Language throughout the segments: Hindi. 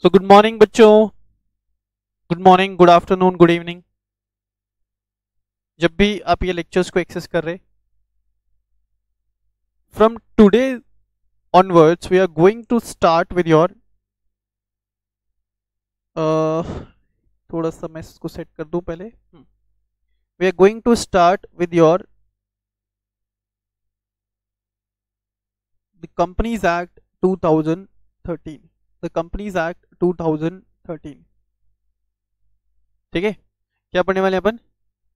सो गुड मॉर्निंग बच्चों, good morning, good afternoon, good evening. जब भी आप ये लेक्चर्स को एक्सेस कर रहे, from today onwards we are going to start with your थोड़ा सा मैं इसको सेट कर दूं पहले। We are going to start with your the companies act 2013, the companies act 2013। ठीक है, क्या पढ़ने वाले अपन?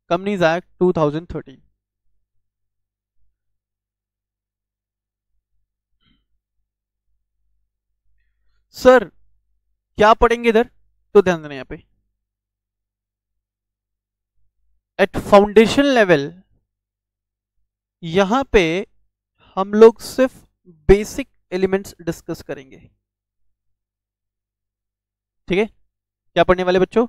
Companies act 2013। सर क्या पढ़ेंगे इधर? तो ध्यान देना यहाँ पे, एट फाउंडेशन लेवल यहां पे हम लोग सिर्फ बेसिक एलिमेंट्स डिस्कस करेंगे। ठीक है, क्या पढ़ने वाले बच्चों?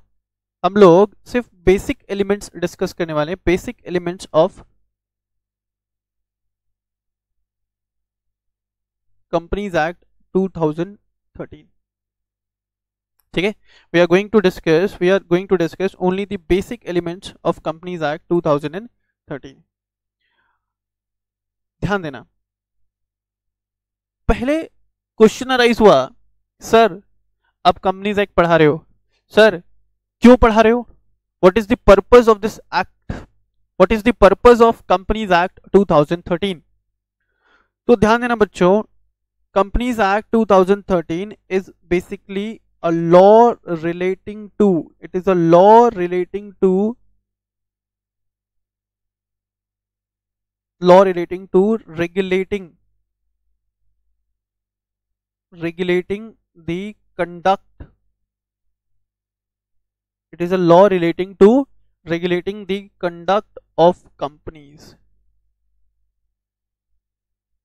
हम लोग सिर्फ बेसिक एलिमेंट्स डिस्कस करने वाले, basic elements of companies act 2013। ठीक है, we are going to discuss only the basic elements of companies act 2013। ध्यान देना, पहले क्वेश्चन अराइज हुआ, सर आप कंपनीज एक्ट पढ़ा रहे हो, सर क्यों पढ़ा रहे हो? What is the purpose of this act? What is the purpose of companies act 2013? तो ध्यान देना बच्चों, companies act 2013 is basically a law relating to, it is a law relating to regulating the conduct. It is a law relating to regulating the conduct of companies.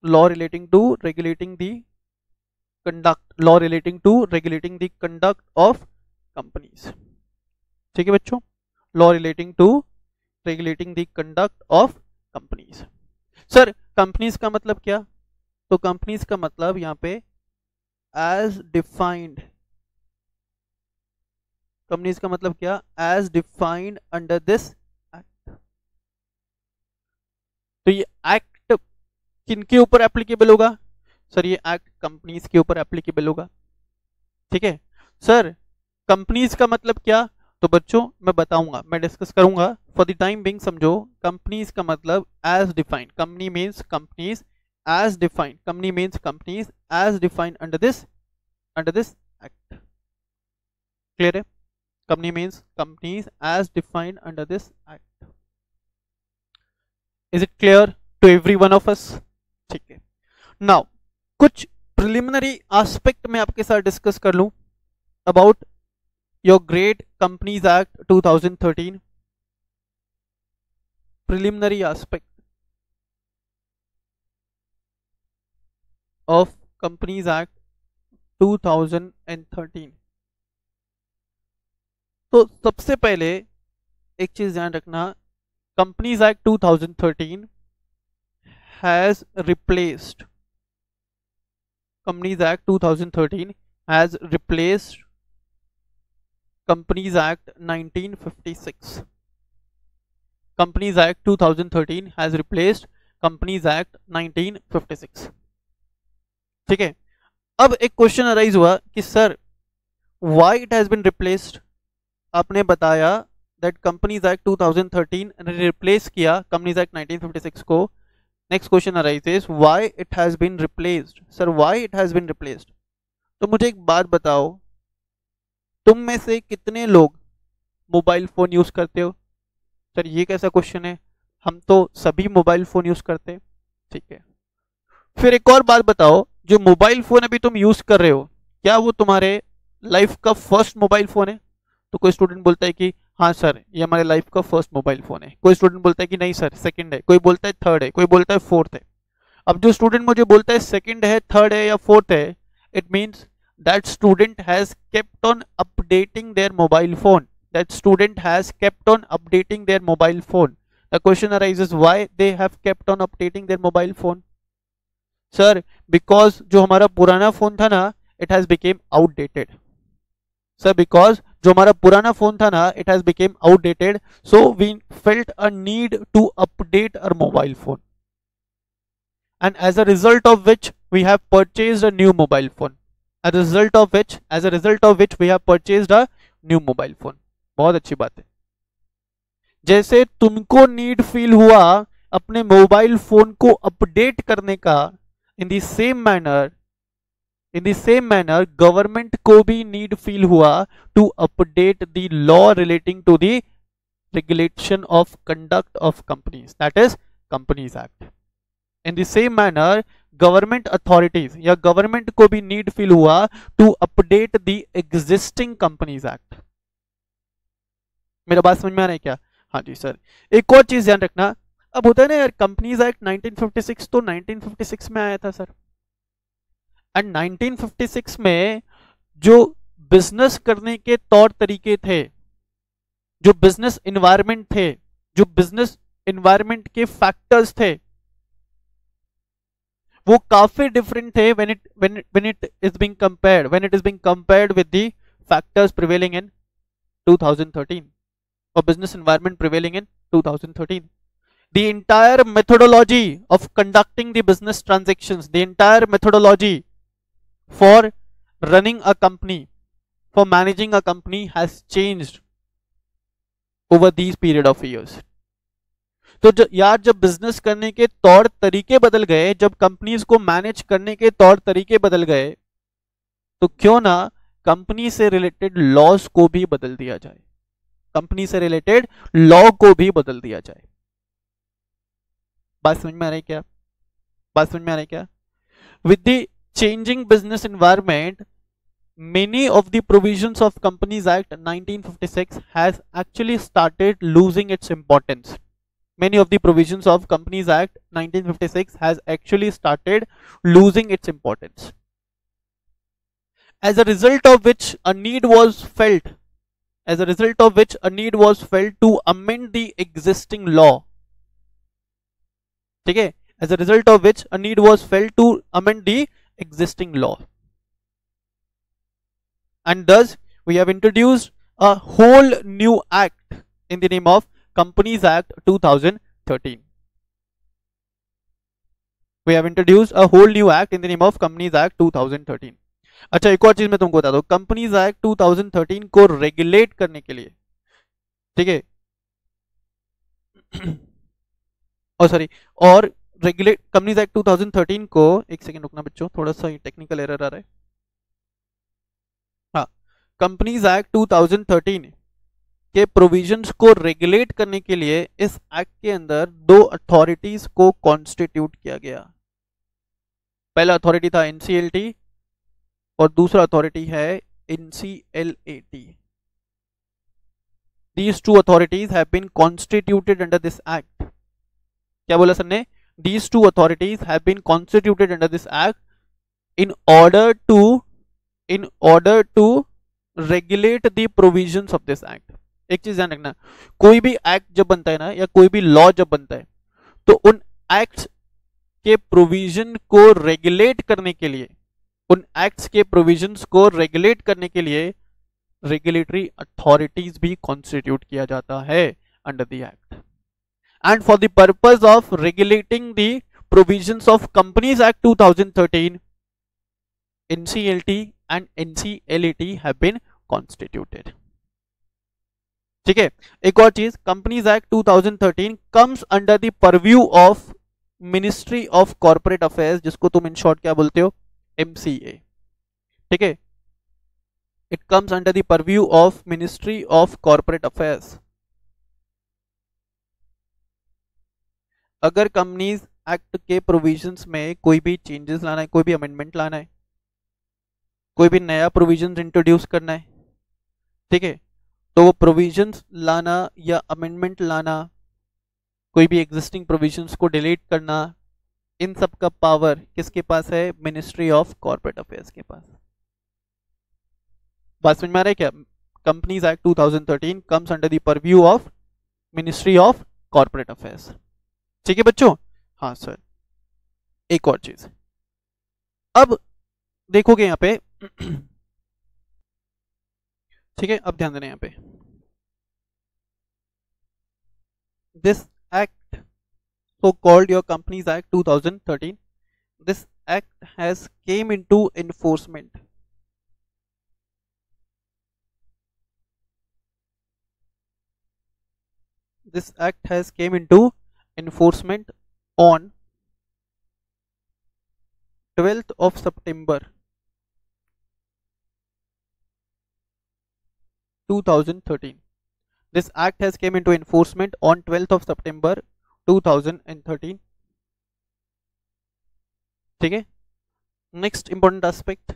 Law relating to regulating the conduct of companies. ठीक है बच्चों, law relating to regulating the conduct of companies. Sir companies का मतलब क्या? तो कंपनीज का मतलब यहां पे एज डिफाइंड, कंपनीज का मतलब क्या? As defined under this act. तो ये एक्ट किनके ऊपर एप्लीकेबल होगा? सर ये एक्ट कंपनीज के ऊपर एप्लीकेबल होगा। ठीक है सर, कंपनीज का मतलब क्या? तो बच्चों मैं बताऊंगा, मैं डिस्कस करूंगा, फॉर द टाइम बिंग समझो। कंपनीज का मतलब as defined, company means companies as defined, company means companies as defined under this act. Clear है? Company means companies as defined under this act. Is it clear to every one of us? ठीक है, नाउ कुछ प्रिलिमिनरी एस्पेक्ट में आपके साथ डिस्कस कर लूं about your great companies act 2013। Preliminary aspect of companies act 2013। तो सबसे पहले एक चीज ध्यान रखना, companies act 2013 has replaced, Companies Act 2013 has replaced Companies Act 1956. Companies Act 2013 has replaced Companies Act 1956. ठीक है, अब एक क्वेश्चन अराइज हुआ कि sir why it has been replaced? आपने बताया दैट कंपनीज एक्ट 2013 ने रिप्लेस किया कंपनीज एक्ट 1956 को। Next question arises, why it has been replaced? Sir why it has been replaced? तो मुझे एक बात बताओ, तुम में से कितने लोग मोबाइल फोन यूज करते हो? सर ये कैसा क्वेश्चन है, हम तो सभी मोबाइल फोन यूज करते हैं। ठीक है, फिर एक और बात बताओ, जो मोबाइल फोन अभी तुम यूज कर रहे हो, क्या वो तुम्हारे लाइफ का फर्स्ट मोबाइल फोन है? तो कोई स्टूडेंट बोलता है कि हाँ सर ये हमारे लाइफ का फर्स्ट मोबाइल फोन है, कोई स्टूडेंट बोलता है कि नहीं सर सेकंड है, कोई बोलता है थर्ड है, कोई बोलता है फोर्थ है। अब जो स्टूडेंट मुझे बोलता है सेकंड है, थर्ड है या फोर्थ है, it means that student has kept on updating their mobile phone, that student has kept on updating their mobile phone. The question arises, why they have kept on updating their mobile phone? Sir because जो हमारा पुराना फोन था ना, it has become outdated. Sir because जो हमारा पुराना फोन था ना, it has become outdated, so we felt a need to update our mobile phone, and as a result of which we have purchased a new mobile phone. As a result of which we have purchased a new mobile phone. बहुत अच्छी बात है। जैसे तुमको नीड फील हुआ अपने मोबाइल फोन को अपडेट करने का, in the same manner government को भी नीड फील हुआ to update the law relating to the regulation of conduct of companies, that is companies act. In the same manner government authorities या गवर्नमेंट को भी नीड फील हुआ to update the existing companies act. मेरा बात समझ में आ रहा है क्या? हाँ जी सर। एक और चीज ध्यान रखना, अब होता है ना यार, कंपनीज एक्ट 1956 तो 1956 में आया था सर, एंड 1956 में जो बिजनेस करने के तौर तरीके थे, जो बिजनेस एनवायरनमेंट थे, जो बिजनेस एनवायरनमेंट के फैक्टर्स थे, वो काफी डिफरेंट थे when it is being compared with the factors prevailing in 2013 or business environment prevailing in 2013. The entire methodology of conducting the business transactions, the entire methodology for running a company, for managing a company has changed over these period of years. तो यार जब बिजनेस करने के तौर तरीके बदल गए, जब कंपनीज को मैनेज करने के तौर तरीके बदल गए, तो क्यों ना कंपनी से रिलेटेड लॉज को भी बदल दिया जाए, कंपनी से रिलेटेड लॉ को भी बदल दिया जाए। बात समझ में आ रही क्या? बात समझ में आ रही क्या? With the changing business environment, many of the provisions of Companies Act 1956 has actually started losing its importance. Many of the provisions of Companies Act 1956 has actually started losing its importance. As a result of which a need was felt to amend the existing law. ठीक है? As a result of which a need was felt to amend the existing law. And thus we have introduced a whole new act in the name of Companies Act 2013. We have introduced a whole new act in the name of Companies Act 2013. अच्छा, एक और चीज मैं तुमको बता दूं, कंपनीज एक्ट 2013 को रेगुलेट करने के लिए, ठीक है, और रेगुलेट कंपनीज एक्ट 2013 को, एक सेकंड रुकना बच्चों, थोड़ा सा टेक्निकल एरर आ रहा है। हाँ, कंपनीज एक्ट 2013 के प्रोविजंस को रेगुलेट करने के लिए इस एक्ट के अंदर दो अथॉरिटीज को कॉन्स्टिट्यूट किया गया। पहला अथॉरिटी था एनसीएलटी और दूसरा अथॉरिटी है NCLAT. These two authorities have been constituted under this act. क्या बोला सर ने? These two authorities have been constituted under this act in order to regulate the provisions of this act. एक चीज ध्यान रखना, कोई भी एक्ट जब बनता है ना, या कोई भी लॉ जब बनता है, तो उन एक्ट्स के प्रोविजन को रेगुलेट करने के लिए, उन एक्ट्स के प्रोविजंस को रेगुलेट करने के लिए रेगुलेटरी अथॉरिटीज भी कॉन्स्टिट्यूट किया जाता है under the act. And for the purpose of regulating the provisions of companies act 2013, NCLT and NCLAT have been constituted. ठीक है, एक और चीज, companies act 2013 comes under the purview of ministry of corporate affairs, जिसको तुम इन शॉर्ट क्या बोलते हो? MCA। ठीक है, it comes under the purview of ministry of corporate affairs. अगर कंपनीज एक्ट के प्रोविजंस में कोई भी चेंजेस लाना है, कोई भी अमेंडमेंट लाना है, कोई भी नया प्रोविजंस इंट्रोड्यूस करना है, ठीक है, तो वो प्रोविजंस लाना या अमेंडमेंट लाना, कोई भी एग्जिस्टिंग प्रोविजंस को डिलीट करना, इन सब का पावर किसके पास है? मिनिस्ट्री ऑफ कॉर्पोरेट अफेयर्स के पास। बात समझ में आ रहा है क्या? Companies act 2013 comes under the purview of ministry of corporate affairs. ठीक है बच्चों? हाँ सर। एक और चीज, अब देखोगे यहां पे ठीक है, अब ध्यान देना यहाँ पे, this act, so called your companies act 2013, this act has came into enforcement, this act has came into enforcement on 12th of September 2013. This act has came into enforcement on 12th of September 2013. ठीक है, next important aspect,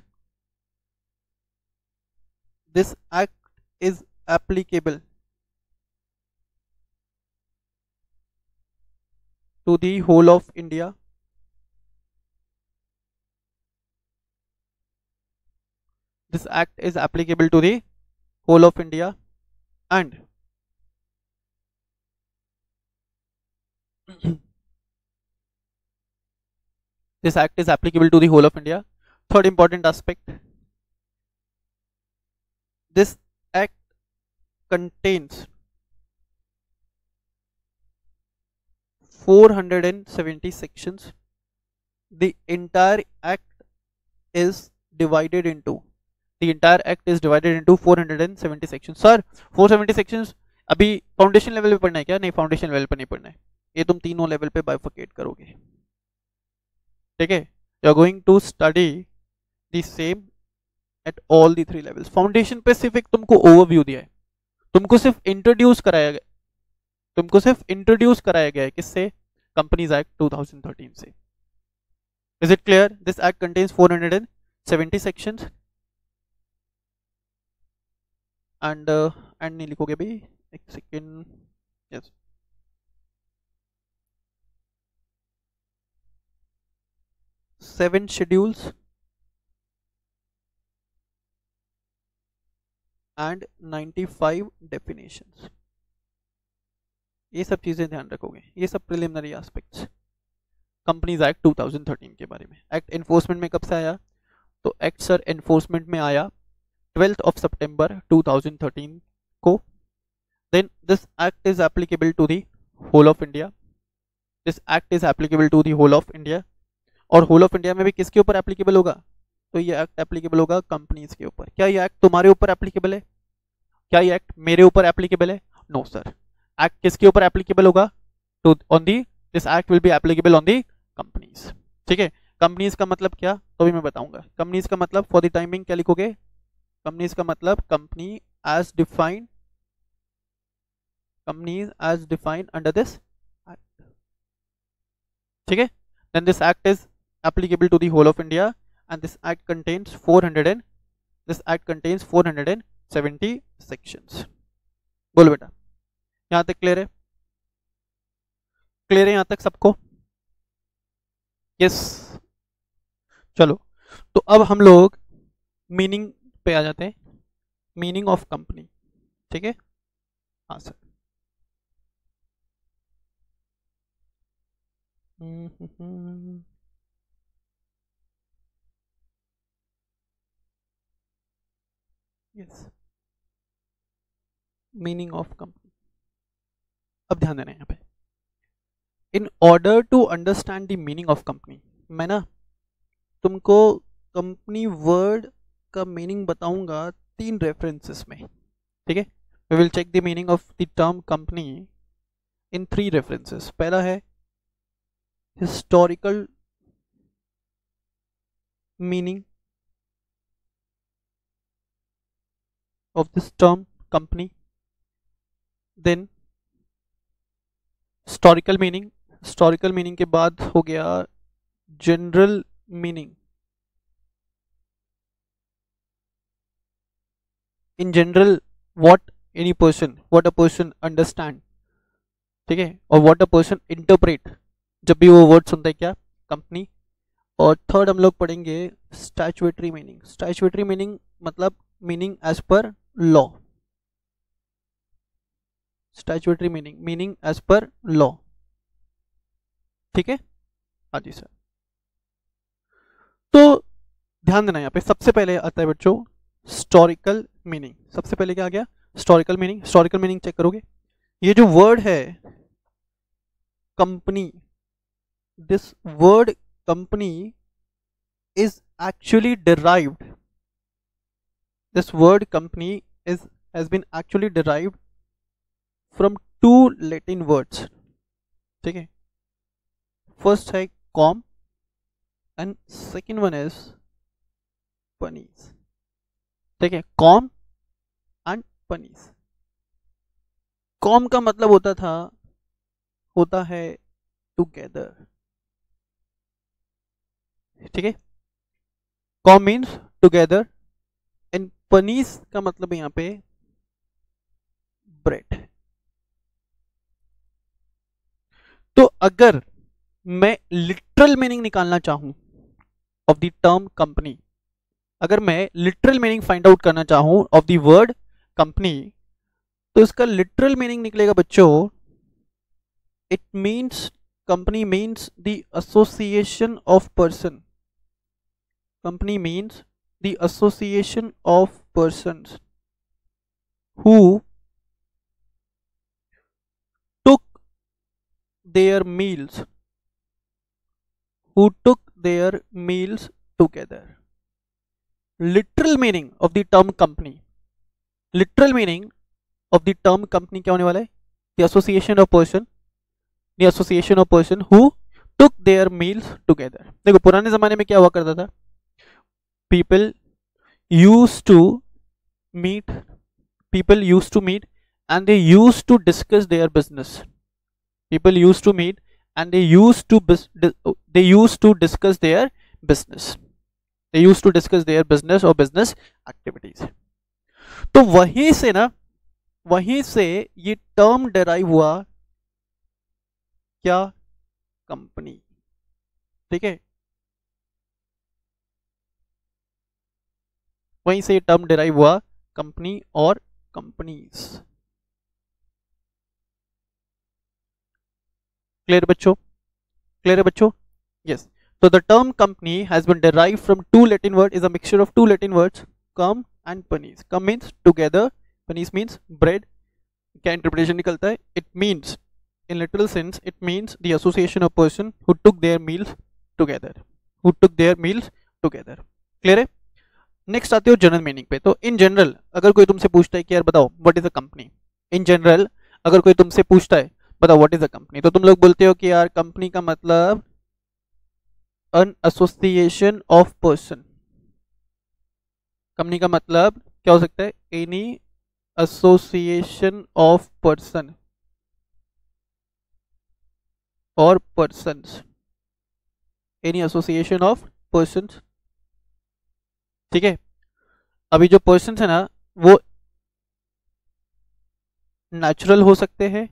this act is applicable to the whole of India. This act is applicable to the whole of India and this act is applicable to the whole of India. Third important aspect, this act contains 470 sections. The entire act is divided into 470 sections. Sir 470 sections अभी फाउंडेशन लेवल पे पढ़ना है क्या? नहीं, फाउंडेशन लेवल पे नहीं पढ़ना है, ये तुम तीनों लेवल पे बाइफरकेट करोगे, ठीक है? You are going to study the same at all the 3 levels. Foundation पे सिर्फ एक तुमको ओवरव्यू दिया है, तुमको सिर्फ इंट्रोड्यूस कराया गया है किससे? कंपनीज एक्ट 2013 से. Is it clear? This act contains 470 sections and नहीं लिखोगे भाई, एक second, yes, seven schedules and 95 definitions. ये सब चीजें ध्यान रखोगे, ये सब प्रिलिमिनरी एस्पेक्ट्स कंपनीज एक्ट 2013 के बारे में. एक्ट एनफोर्समेंट में कब से आया? तो एक्ट सर एनफोर्समेंट में आया 12th of September 2013 को. Then this act is applicable to the whole of India. This act is applicable to the whole of India. और whole of India में भी किसके ऊपर एप्लीकेबल होगा? तो ये एक्ट एप्लीकेबल होगा कंपनीज के ऊपर. क्या ये एक्ट तुम्हारे ऊपर एप्लीकेबल है? क्या ये एक्ट मेरे ऊपर एप्लीकेबल है? No sir. एक्ट किसके ऊपर एप्लीकेबल होगा? तो on the, this act will be applicable on the companies. ठीक है, कंपनीज का मतलब क्या तो भी मैं बताऊंगा. कंपनीज का मतलब फॉर द टाइमिंग क्या लिखोगे? कंपनीज का मतलब company as defined under this act. ठीक है, then this act is applicable to the whole of India and this act contains 470 sections. बोलो बेटा, यहां तक क्लियर है? क्लियर है यहां तक सबको? यस. चलो, तो अब हम लोग मीनिंग पे आ जाते हैं. Meaning of company. ठीक है, हाँ sir. Yes, meaning of company. अब ध्यान देना यहाँ पे, in order to understand the meaning of company, मैं ना तुमको कंपनी वर्ड का मीनिंग बताऊंगा 3 रेफरेंसेस में. ठीक है, we will check the meaning of the term company in 3 references. पहला है historical meaning of this term company, then historical meaning के बाद हो गया general meaning. In general what a person understand. ठीक है, और what a person interpret जब भी वो वर्ड सुनता है क्या? कंपनी. और थर्ड हम लोग पढ़ेंगे स्टैट्यूटरी मीनिंग. स्टैट्यूटरी मीनिंग मतलब meaning as per law. Statutory meaning as per law. ठीक है, हाँ जी सर. तो ध्यान देना यहाँ पे, सबसे पहले आता है बच्चों हिस्टोरिकल मीनिंग। सबसे पहले क्या आ गया? Historical meaning. Historical meaning check करोगे, ये जो वर्ड है company, this word company is actually derived, this word company has been actually derived from two Latin words, ठीक है? फर्स्ट है com and second one is panis, ठीक है? com and panis। com का मतलब होता है टुगेदर, ठीक है? com means together and panis का मतलब यहाँ पे ब्रेड। तो अगर मैं लिटरल मीनिंग निकालना चाहूं ऑफ द टर्म कंपनी, अगर मैं लिटरल मीनिंग फाइंड आउट करना चाहूं ऑफ द वर्ड कंपनी, तो इसका लिटरल मीनिंग निकलेगा बच्चों, it means, company means the association of person, company means the association of persons who took their meals, together। literal meaning of the term company, literal meaning of the term company क्या होने वाला है? the association of person who took their meals together। देखो पुराने जमाने में क्या हुआ करता था, people used to meet and they used to discuss their business, people used to meet and they used to discuss their business, or business activities। तो वहीं से ये टर्म डेराइव हुआ, क्या? कंपनी, ठीक है? वहीं से ये टर्म डेराइव हुआ कंपनी और कंपनीज। क्लियर है बच्चों? यस। तो the term company has been derived from two Latin word, is a mixture of two Latin words, cum and panis। cum means together, panis means bread। क्या इंटरप्रिटेशन निकलता है? It means, in literal sense it means the association of person who took their meals together, clear है? नेक्स्ट आते हो जनरल मीनिंग पे। तो इन जनरल अगर कोई तुमसे पूछता है कि यार बताओ what is a company, in general अगर कोई तुमसे पूछता है बताओ व्हाट इज अ कंपनी, तो तुम लोग बोलते हो कि यार कंपनी का मतलब an association of person। Company का मतलब क्या हो सकता है? एनी एसोसिएशन ऑफ पर्सन और persons, any association of persons, ठीक है? अभी जो पर्सन्स है ना वो नेचुरल हो सकते हैं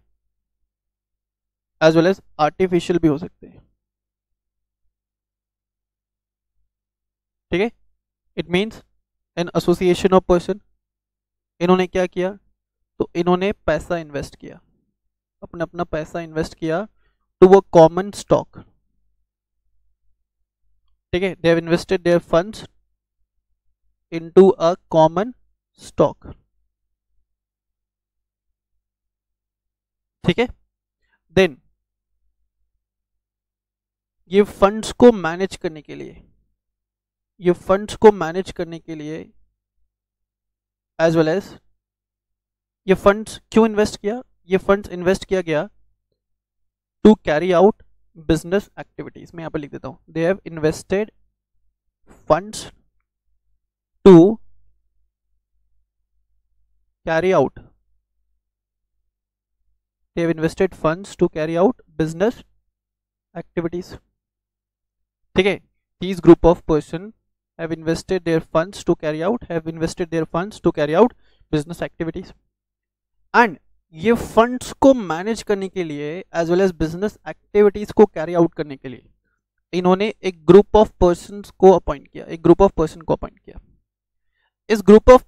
एज वेल एज आर्टिफिशियल भी हो सकते हैं, ठीक है? It means an association of person. इन्होंने क्या किया? तो इन्होंने पैसा इन्वेस्ट किया, अपना पैसा इन्वेस्ट किया टू वो कॉमन स्टॉक, ठीक है? दे have invested there funds into a common stock, ठीक है? देन ये फंड्स को मैनेज करने के लिए, एज वेल एज ये फंड्स क्यों इन्वेस्ट किया? ये फंड्स इन्वेस्ट किया गया to carry out business activities. मैं यहां पर लिख देता हूं, they have invested funds to carry out, they have invested funds to carry out business activities, ठीक है? These group of person have invested their funds to carry out business activities, and ये फंड्स को मैनेज करने के लिए as well as business activities को कैरी आउट करने के लिए इन्होंने एक ग्रुप ऑफ पर्सन को अपॉइंट किया, इस ग्रुप ऑफ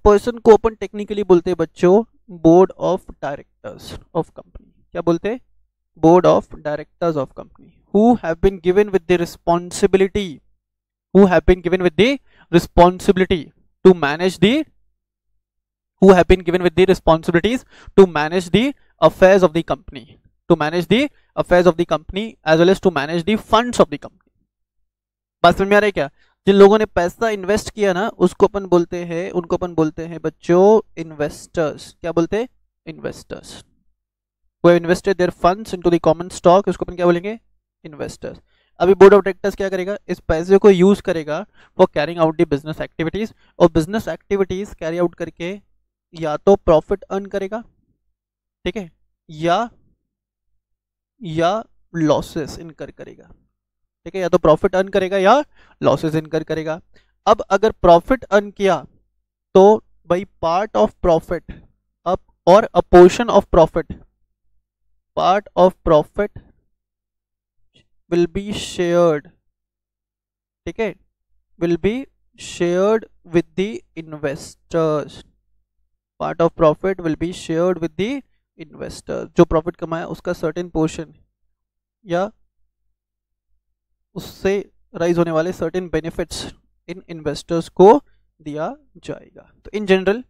पर्सन को अपन टेक्निकली बोलते हैं बच्चों board of directors of company. क्या बोलते हैं? Board of directors of company, who have been given with the responsibility to manage the who have been given with the responsibilities to manage the affairs of the company, to manage the affairs of the company as well as to manage the funds of the company. बात समझ में आ रही है क्या? जिन लोगों ने पैसा इन्वेस्ट किया ना उसको अपन बोलते हैं, उनको अपन बोलते हैं बच्चों इन्वेस्टर्स. क्या बोलते हैं? Investors. who have invested their funds into the common stock, उसको अपन क्या बोलेंगे? इन्वेस्टर्स. अभी बोर्ड ऑफ डायरेक्टर्स क्या करेगा? इस पैसे को यूज करेगा for carrying out the business activities, और बिजनेस एक्टिविटीज कैरी आउट करके या तो प्रॉफिट अर्न करेगा, ठीक है, या लॉसेस इनकर करेगा, ठीक है, या तो प्रॉफिट अर्न करेगा या लॉसेस इनकर करेगा. अब अगर प्रॉफिट अर्न किया तो भाई पार्ट ऑफ प्रॉफिट अप और अ portion of profit, part of profit will be shared, ठीक है, will be shared with the investors. Part of profit will be shared with the investors. जो प्रॉफिट कमाया उसका certain portion या उससे राइज होने वाले certain benefits इन इन्वेस्टर्स को दिया जाएगा. तो इन जनरल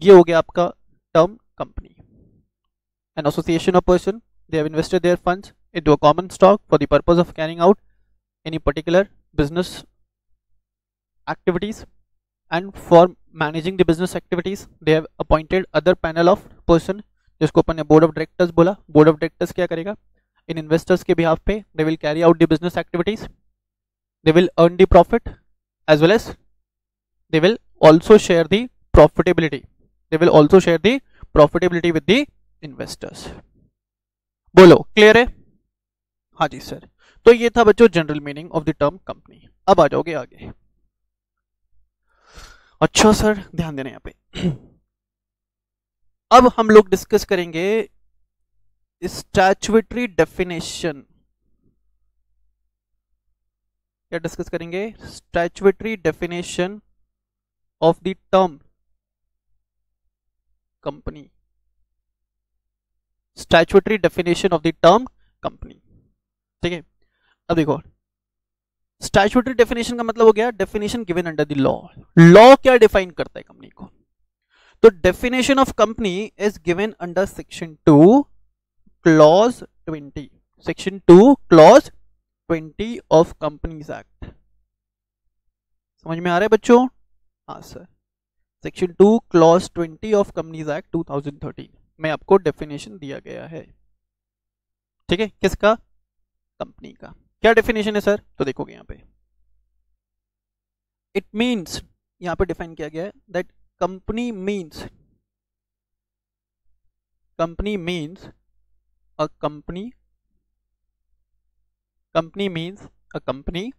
ये हो गया आपका term company. An association of person, they have invested their funds into a common stock for the purpose of carrying out any particular business activities, and for managing the business activities they have appointed other panel of person जिसको अपन ने बोर्ड ऑफ डायरेक्टर्स बोला. बोर्ड ऑफ डायरेक्टर्स क्या करेगा? इन इन्वेस्टर्स के बिहाफ पे they will carry out the business activities, they will earn the profit as well as they will also share the profitability, they will also share the profitability with the investors. बोलो क्लियर है? हाँ जी सर. तो ये था बच्चों general meaning of the term company. अब आ जाओगे आगे. अच्छा सर ध्यान देना यहाँ पे. अब हम लोग डिस्कस करेंगे स्टैट्यूटरी डेफिनेशन. क्या डिस्कस करेंगे? Statutory definition of the term company. Statutory definition of the term company, ठीक है. अब देखो स्टैट्यूटरी डेफिनेशन का मतलब हो गया definition given under the law. Law क्या डिफाइन करता है कंपनी को? तो definition of company is given under section 2 clause 20, section 2 clause 20 of companies act. समझ में आ रहा है बच्चों? हाँ sir. Section 2 clause 20 of companies act 2013 में आपको डेफिनेशन दिया गया है, ठीक है. किसका? कंपनी का. क्या डेफिनेशन है सर? तो देखोगे यहाँ पे इट मीन्स, यहाँ पे डिफाइन किया गया है that company means a company means a company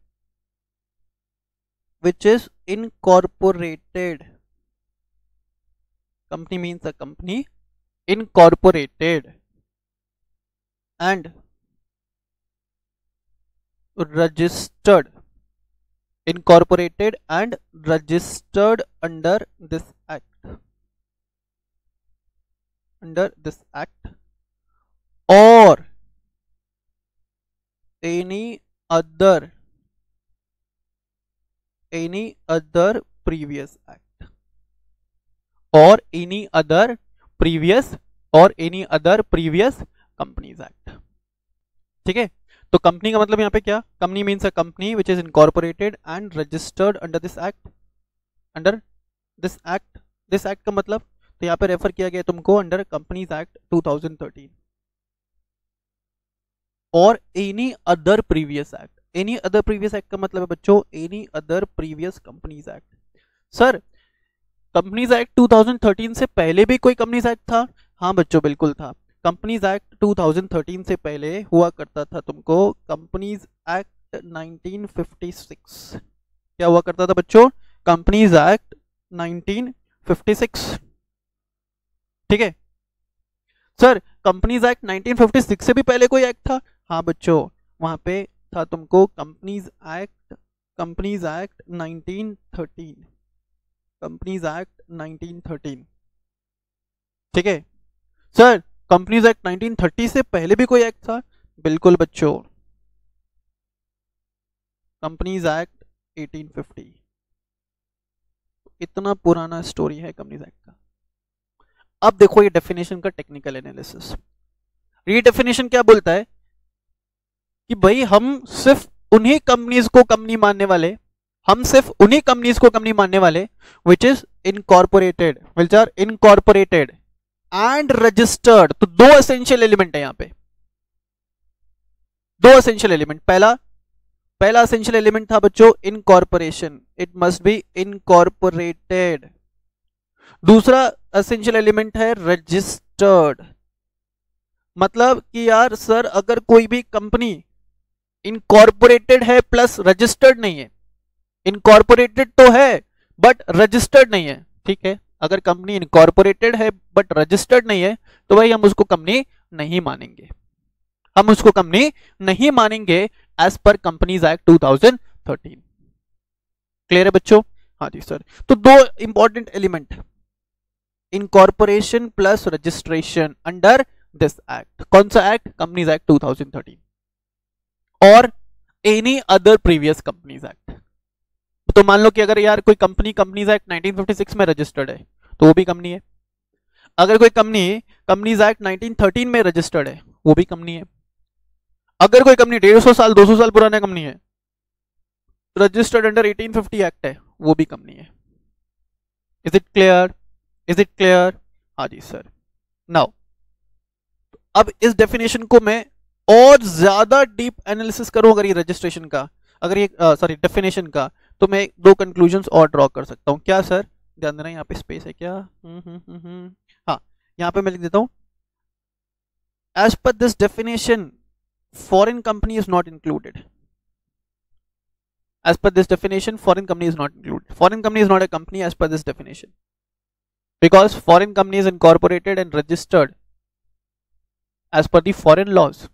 which is incorporated. Company means a company incorporated and registered, incorporated and registered under this act, or any other previous act, or any other previous companies act, ठीक है. तो कंपनी का मतलब यहाँ पे क्या? Company means a company which is incorporated and registered under this act. This act का मतलब तो यहाँ पे रेफर किया गया तुमको अंडर कंपनीज एक्ट 2013 और any other previous act. Any other previous act का मतलब है बच्चों any other previous companies act. Sir companies act 2013 से पहले भी कोई कंपनीज एक्ट था? हाँ बच्चों बिल्कुल था. कंपनीज एक्ट 2013 से पहले हुआ करता था तुमको कंपनीज एक्ट 1956. क्या हुआ करता था बच्चों? कंपनीज एक्ट 1956, ठीक है. सर कंपनीज एक्ट 1956 से भी पहले कोई एक्ट था? हाँ बच्चों वहां पे था तुमको कंपनीज एक्ट 1913, कंपनीज एक्ट 1913, ठीक है. सर कंपनीज एक्ट 1930 से पहले भी कोई एक्ट था? बिल्कुल बच्चों कंपनीज एक्ट 1850. इतना पुराना स्टोरी है कंपनीज एक्ट का। अब देखो ये डेफिनेशन का टेक्निकल एनालिसिस। ये डेफिनेशन क्या बोलता है कि भाई हम सिर्फ उन्हीं कंपनीज को कंपनी मानने वाले, हम सिर्फ उन्हीं कंपनीज को कंपनी मानने वाले which is incorporated, which are incorporated and registered. तो दो एसेंशियल एलिमेंट है यहां पे, दो एसेंशियल एलिमेंट। पहला एसेंशियल एलिमेंट था बच्चों incorporation, it must be incorporated. दूसरा एसेंशियल एलिमेंट है रजिस्टर्ड। मतलब कि यार सर अगर कोई भी कंपनी इनकॉर्पोरेटेड है प्लस रजिस्टर्ड नहीं है, इनकॉर्पोरेटेड तो है बट रजिस्टर्ड नहीं है, ठीक है, अगर कंपनी इनकॉर्पोरेटेड है बट रजिस्टर्ड नहीं है तो भाई हम उसको कंपनी नहीं मानेंगे, हम उसको कंपनी नहीं मानेंगे as per companies act 2013। Clear है बच्चों? हाँ जी सर। तो दो important element, incorporation plus registration under this act. कौन सा एक्ट? कंपनीज एक्ट 2013 और any other previous companies act. तो मान लो कि अगर यार कोई कंपनी कंपनीज एक्ट 1956 में रजिस्टर्ड है तो वो भी कंपनी है, अगर कोई कंपनी कंपनीज एक्ट 1913 में रजिस्टर्ड है वो भी कंपनी है, अगर कोई कंपनी 150 साल 200 साल पुराना कंपनी है, रजिस्टर्ड अंडर 1850 एक्ट है, वो भी कंपनी है। Is it clear? Is it clear? हाँ जी सर। नाउ अब इस डेफिनेशन को मैं और ज्यादा डीप एनालिसिस करूं अगर ये रजिस्ट्रेशन का, अगर ये सॉरी डेफिनेशन का, तो मैं दो कंक्लूजन्स और ड्रॉ कर सकता हूं। क्या सर? ध्यान देना, यहाँ पे स्पेस है क्या? हाँ, यहाँ पे मैं लिख देता हूं, as per this definition foreign company is not included. As per this definition, foreign company is not included. Foreign company is not a company as per this definition, because foreign company is incorporated and registered as per the foreign laws.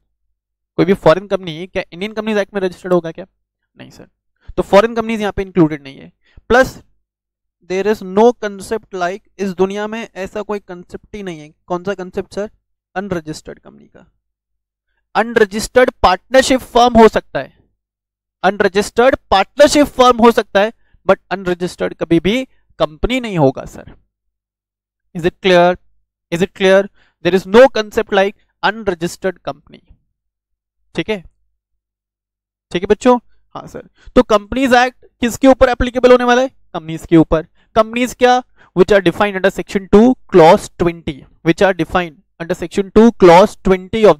कोई भी फॉरेन कंपनी क्या इंडियन कंपनीज एक्ट में रजिस्टर्ड होगा क्या? नहीं सर। तो फॉरेन कंपनीज यहाँ पे इंक्लूडेड नहीं है। Plus there is no concept like, इस दुनिया में ऐसा कोई कंसेप्ट ही नहीं है। कौन सा कंसेप्ट सर? अनरजिस्टर्ड कंपनी का। अनरजिस्टर्ड पार्टनरशिप फर्म हो सकता है, अनरजिस्टर्ड पार्टनरशिप फर्म हो सकता है, बट अनरजिस्टर्ड कभी भी कंपनी नहीं होगा sir. Is it clear? Is it clear? There is no concept like unregistered company. ठीक है, ठीक है बच्चों? हाँ सर। तो कंपनीज एक्ट किसके ऊपर एप्लीकेबल होने वाला है? कंपनीज के ऊपर। कंपनीज क्या? Which are defined under section 2 clause 20, which are defined under section 2 clause 20 of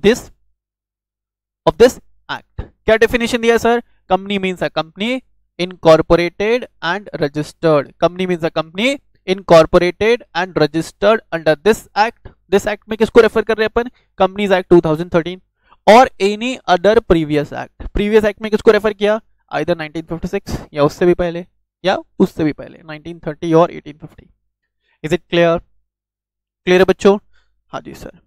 this act. क्या डेफिनेशन दिया sir? Company means a company incorporated and registered. Company means a company incorporated and registered under this act. This act में किसको रेफर कर रहे हैं अपन? कंपनीज एक्ट 2013 और any other previous act. Previous act में किसको रेफर किया? आइदर 1956 या उससे भी पहले, या उससे भी पहले 1930 और 1850। Is it clear? क्लियर है बच्चों? हाँ जी सर।